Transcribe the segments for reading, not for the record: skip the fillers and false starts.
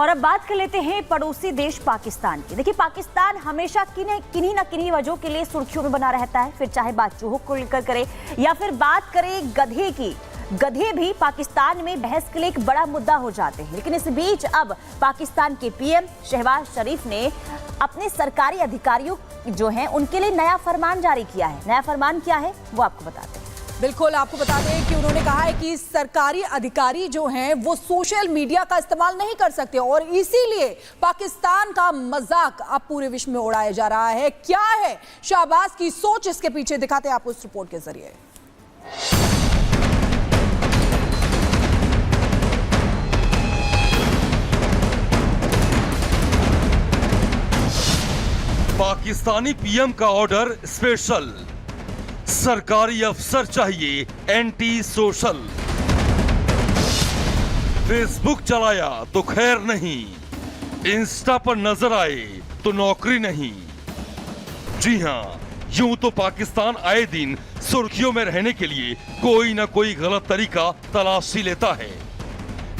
और अब बात कर लेते हैं पड़ोसी देश पाकिस्तान की। देखिए, पाकिस्तान हमेशा किन्हीं ना किन्हीं वजहों के लिए सुर्खियों में बना रहता है, फिर चाहे बात चूहों को लेकर करे या फिर बात करें गधे की। गधे भी पाकिस्तान में बहस के लिए एक बड़ा मुद्दा हो जाते हैं। लेकिन इस बीच अब पाकिस्तान के पीएम शहबाज शरीफ ने अपने सरकारी अधिकारियों जो हैं उनके लिए नया फरमान जारी किया है। नया फरमान क्या है वो आपको बताते हैं। बिल्कुल, आपको बता दें कि उन्होंने कहा है कि सरकारी अधिकारी जो हैं वो सोशल मीडिया का इस्तेमाल नहीं कर सकते और इसीलिए पाकिस्तान का मजाक अब पूरे विश्व में उड़ाया जा रहा है। क्या है शहबाज की सोच इसके पीछे, दिखाते हैं आपको इस रिपोर्ट के जरिए। पाकिस्तानी पीएम का ऑर्डर स्पेशल, सरकारी अफसर चाहिए एंटी सोशल। फेसबुक चलाया तो खैर नहीं, इंस्टा पर नजर आए तो नौकरी नहीं। जी हां, यूं तो पाकिस्तान आए दिन सुर्खियों में रहने के लिए कोई ना कोई गलत तरीका तलाश ही लेता है।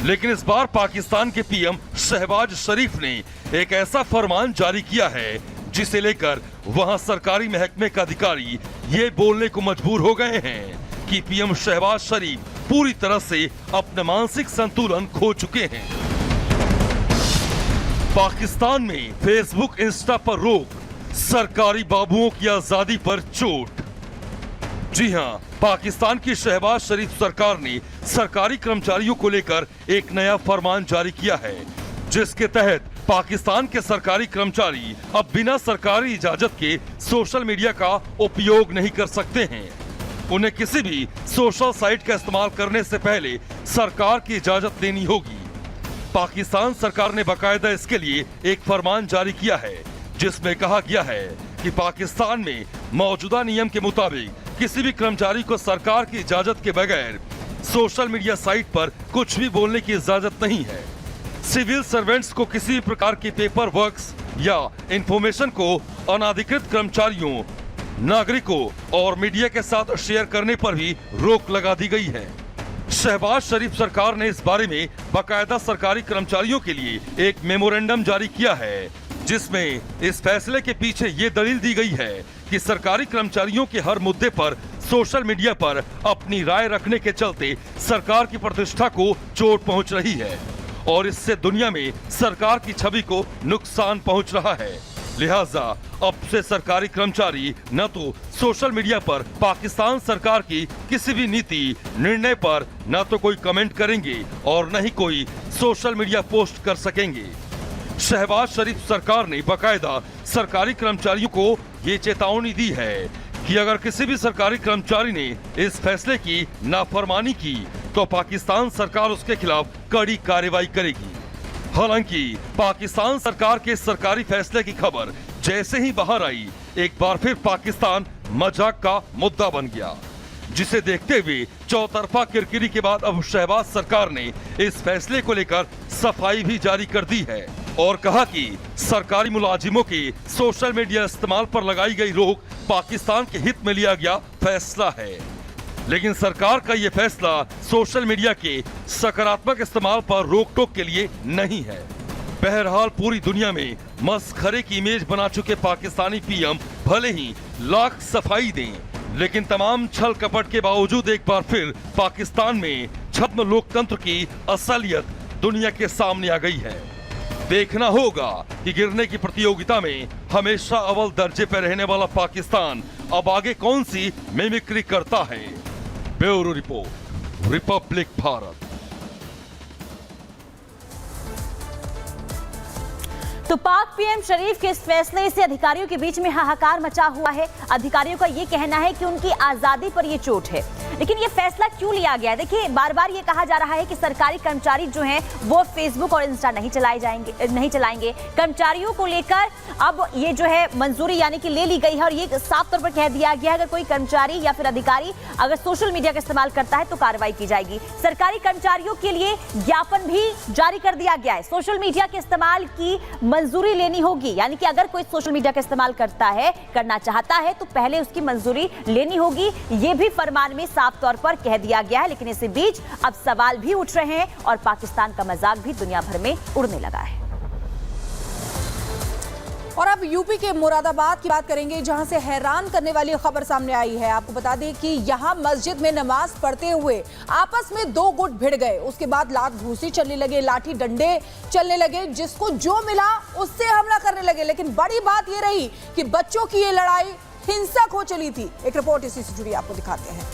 लेकिन इस बार पाकिस्तान के पीएम शहबाज शरीफ ने एक ऐसा फरमान जारी किया है जिसे लेकर वहां सरकारी महकमे का अधिकारी ये बोलने को मजबूर हो गए हैं कि पीएम शहबाज शरीफ पूरी तरह से अपना मानसिक संतुलन खो चुके हैं। पाकिस्तान में फेसबुक इंस्टा पर रोक, सरकारी बाबुओं की आजादी पर चोट। जी हां, पाकिस्तान की शहबाज शरीफ सरकार ने सरकारी कर्मचारियों को लेकर एक नया फरमान जारी किया है, जिसके तहत पाकिस्तान के सरकारी कर्मचारी अब बिना सरकारी इजाजत के सोशल मीडिया का उपयोग नहीं कर सकते हैं। उन्हें किसी भी सोशल साइट का इस्तेमाल करने से पहले सरकार की इजाजत लेनी होगी। पाकिस्तान सरकार ने बाकायदा इसके लिए एक फरमान जारी किया है, जिसमें कहा गया है कि पाकिस्तान में मौजूदा नियम के मुताबिक किसी भी कर्मचारी को सरकार की इजाजत के बगैर सोशल मीडिया साइट पर कुछ भी बोलने की इजाजत नहीं है। सिविल सर्वेंट्स को किसी भी प्रकार की पेपर वर्क्स या इंफॉर्मेशन को अनाधिकृत कर्मचारियों, नागरिकों और मीडिया के साथ शेयर करने पर भी रोक लगा दी गई है। शहबाज शरीफ सरकार ने इस बारे में बाकायदा सरकारी कर्मचारियों के लिए एक मेमोरेंडम जारी किया है, जिसमें इस फैसले के पीछे ये दलील दी गई है कि सरकारी कर्मचारियों के हर मुद्दे पर सोशल मीडिया पर अपनी राय रखने के चलते सरकार की प्रतिष्ठा को चोट पहुंच रही है और इससे दुनिया में सरकार की छवि को नुकसान पहुंच रहा है। लिहाजा अब से सरकारी कर्मचारी न तो सोशल मीडिया पर पाकिस्तान सरकार की किसी भी नीति, निर्णय पर न तो कोई कमेंट करेंगे और न ही कोई सोशल मीडिया पोस्ट कर सकेंगे। शहबाज शरीफ सरकार ने बाकायदा सरकारी कर्मचारियों को ये चेतावनी दी है कि अगर किसी भी सरकारी कर्मचारी ने इस फैसले की नाफरमानी की तो पाकिस्तान सरकार उसके खिलाफ कड़ी कार्रवाई करेगी। हालांकि पाकिस्तान सरकार के सरकारी फैसले की खबर जैसे ही बाहर आई, एक बार फिर पाकिस्तान मजाक का मुद्दा बन गया, जिसे देखते हुए चौतरफा किरकिरी के बाद अब शहबाज सरकार ने इस फैसले को लेकर सफाई भी जारी कर दी है और कहा कि सरकारी मुलाजिमों के सोशल मीडिया इस्तेमाल पर लगाई गई रोक पाकिस्तान के हित में लिया गया फैसला है। लेकिन सरकार का ये फैसला सोशल मीडिया के सकारात्मक इस्तेमाल पर रोक टोक के लिए नहीं है। बहरहाल पूरी दुनिया में मस्खरे की इमेज बना चुके पाकिस्तानी पीएम भले ही लाख सफाई दें, लेकिन तमाम छल कपट के बावजूद एक बार फिर पाकिस्तान में छद्म लोकतंत्र की असलियत दुनिया के सामने आ गई है। देखना होगा कि गिरने की प्रतियोगिता में हमेशा अव्वल दर्जे पर रहने वाला पाकिस्तान अब आगे कौन सी मिमिक्री करता है। Bureau report, Republic Bharat. तो पाक पीएम शरीफ के इस फैसले से अधिकारियों के बीच में हाहाकार मचा हुआ है। अधिकारियों का ये कहना है कि उनकी आजादी पर ये चोट है। लेकिन ये फैसला क्यों लिया गया? देखिए, बार बार ये कहा जा रहा है कि सरकारी कर्मचारी जो हैं वो फेसबुक और इंस्टा नहीं चलाएंगे। कर्मचारियों को लेकर अब ये जो है मंजूरी यानी कि ले ली गई है और ये साफ तौर पर कह दिया गया है अगर कोई कर्मचारी या फिर अधिकारी अगर सोशल मीडिया का इस्तेमाल करता है तो कार्रवाई की जाएगी। सरकारी कर्मचारियों के लिए ज्ञापन भी जारी कर दिया गया है। सोशल मीडिया के इस्तेमाल की मंजूरी लेनी होगी, यानी कि अगर कोई सोशल मीडिया का इस्तेमाल करना चाहता है तो पहले उसकी मंजूरी लेनी होगी। ये भी फरमान में साफ साफ तौर पर कह दिया गया है। लेकिन इसी बीच अब सवाल भी उठ रहे हैं और पाकिस्तान का मजाक भी दुनिया भर में उड़ने लगा है। और अब यूपी के मुरादाबाद की बात करेंगे, जहां से हैरान करने वाली खबर सामने आई है। आपको बता दें कि यहां मस्जिद में नमाज पढ़ते हुए आपस में दो गुट भिड़ गए। उसके बाद लात घूंसी चलने लगे, लाठी डंडे चलने लगे, जिसको जो मिला उससे हमला करने लगे। लेकिन बड़ी बात यह रही कि बच्चों की ये लड़ाई हिंसक हो चली थी। एक रिपोर्ट इसी से जुड़ी आपको दिखाते हैं।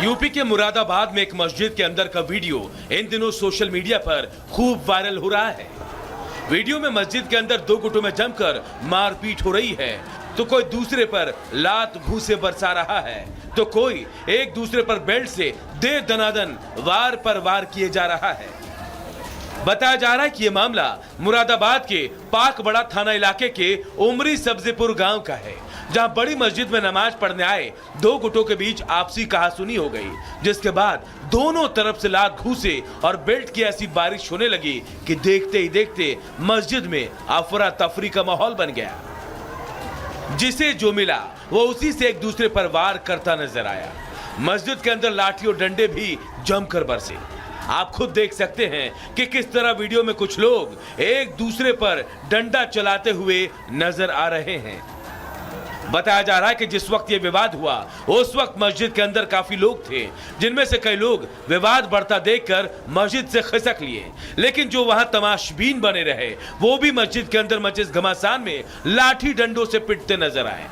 यूपी के मुरादाबाद में एक मस्जिद के अंदर का वीडियो इन दिनों सोशल मीडिया पर खूब वायरल हो रहा है। वीडियो में मस्जिद के अंदर दो गुटों में जमकर मारपीट हो रही है, तो कोई दूसरे पर लात घूंसे बरसा रहा है, तो कोई एक दूसरे पर बेल्ट से दे दनादन वार पर वार किए जा रहा है। बताया जा रहा है कि यह मामला मुरादाबाद के पाक बड़ा थाना इलाके के उमरी सब्जीपुर गांव का है, जहां बड़ी मस्जिद में नमाज पढ़ने आए दो गुटों के बीच आपसी कहासुनी हो गई, जिसके बाद दोनों तरफ से लात घूंसे और बेल्ट की ऐसी बारिश होने लगी कि देखते ही देखते मस्जिद में अफरा तफरी का माहौल बन गया। जिसे जो मिला वो उसी से एक दूसरे पर वार करता नजर आया। मस्जिद के अंदर लाठी और डंडे भी जमकर बरसे। आप खुद देख सकते हैं कि किस तरह वीडियो में कुछ लोग एक दूसरे पर डंडा चलाते हुए नजर आ रहे हैं। बताया जा रहा है कि जिस वक्त ये विवाद हुआ उस वक्त मस्जिद के अंदर काफी लोग थे, जिनमें से कई लोग विवाद बढ़ता देखकर मस्जिद से खिसक लिए, लेकिन जो वहां तमाशबीन बने रहे वो भी मस्जिद के अंदर मचे घमासान में लाठी डंडों से पिटते नजर आए।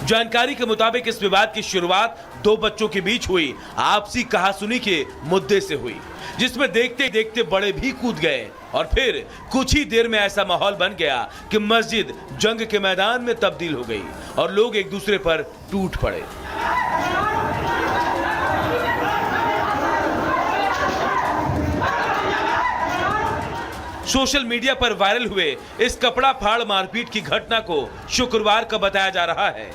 जानकारी के मुताबिक इस विवाद की शुरुआत दो बच्चों के बीच हुई आपसी कहासुनी के मुद्दे से हुई, जिसमें देखते देखते बड़े भी कूद गए और फिर कुछ ही देर में ऐसा माहौल बन गया कि मस्जिद जंग के मैदान में तब्दील हो गई और लोग एक दूसरे पर टूट पड़े। सोशल मीडिया पर वायरल हुए इस कपड़ा फाड़ मारपीट की घटना को शुक्रवार का बताया जा रहा है।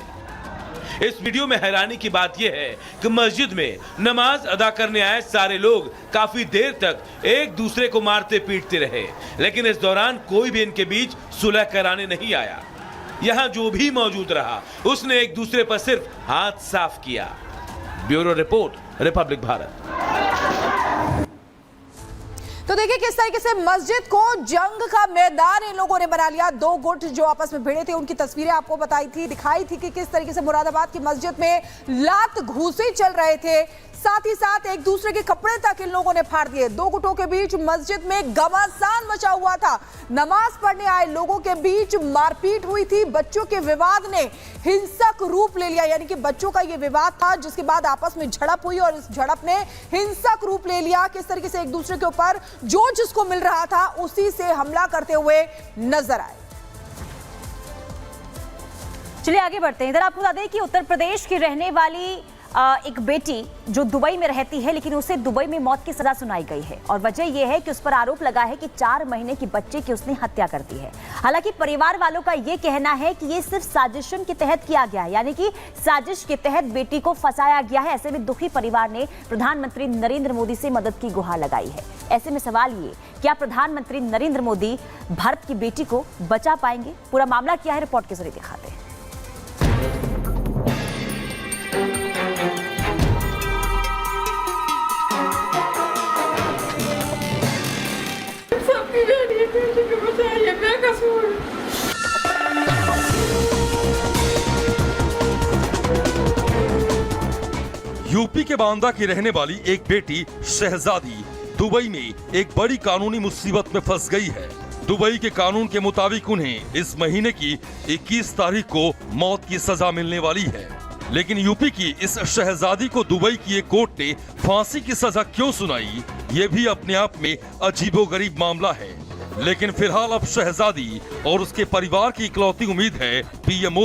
इस वीडियो में हैरानी की बात यह है कि मस्जिद में नमाज अदा करने आए सारे लोग काफी देर तक एक दूसरे को मारते पीटते रहे, लेकिन इस दौरान कोई भी इनके बीच सुलह कराने नहीं आया। यहां जो भी मौजूद रहा उसने एक दूसरे पर सिर्फ हाथ साफ किया। Bureau report, Republic Bharat. तो देखिए किस तरीके से मस्जिद को जंग का मैदान इन लोगों ने बना लिया। दो गुट जो आपस में भिड़े थे उनकी तस्वीरें आपको दिखाई थी कि किस तरीके से मुरादाबाद की मस्जिद में लात घूंसे चल रहे थे, साथ ही साथ एक दूसरे के कपड़े तक इन लोगों ने फाड़ दिए। दो गुटों के बीच मस्जिद में घमासान मचा हुआ था। नमाज पढ़ने आए लोगों के बीच मारपीट हुई थी। बच्चों के विवाद ने हिंसक रूप ले लिया, यानी कि बच्चों का ये विवाद था, जिसके बाद आपस में झड़प हुई और इस झड़प ने हिंसक रूप ले लिया। किस तरीके से एक दूसरे के ऊपर जो जिसको मिल रहा था उसी से हमला करते हुए नजर आए। चलिए आगे बढ़ते हैं। इधर आपको बता दें कि उत्तर प्रदेश की रहने वाली एक बेटी जो दुबई में रहती है, लेकिन उसे दुबई में मौत की सजा सुनाई गई है और वजह यह है कि उस पर आरोप लगा है कि 4 महीने की बच्चे की उसने हत्या कर दी है। हालांकि परिवार वालों का यह कहना है कि यह सिर्फ साजिशन के तहत किया गया है, यानी कि साजिश के तहत बेटी को फंसाया गया है। ऐसे में दुखी परिवार ने प्रधानमंत्री नरेंद्र मोदी से मदद की गुहार लगाई है। ऐसे में सवाल ये, क्या प्रधानमंत्री नरेंद्र मोदी भारत की बेटी को बचा पाएंगे? पूरा मामला क्या है, रिपोर्ट के जरिए दिखाते हैं। यूपी के बांदा की रहने वाली एक बेटी शहजादी दुबई में एक बड़ी कानूनी मुसीबत में फंस गई है। दुबई के कानून के मुताबिक उन्हें इस महीने की 21 तारीख को मौत की सजा मिलने वाली है, लेकिन यूपी की इस शहजादी को दुबई की एक कोर्ट ने फांसी की सजा क्यों सुनाई, ये भी अपने आप में अजीबोगरीब मामला है। लेकिन फिलहाल अब शहजादी और उसके परिवार की इकलौती उम्मीद है पीएम मोदी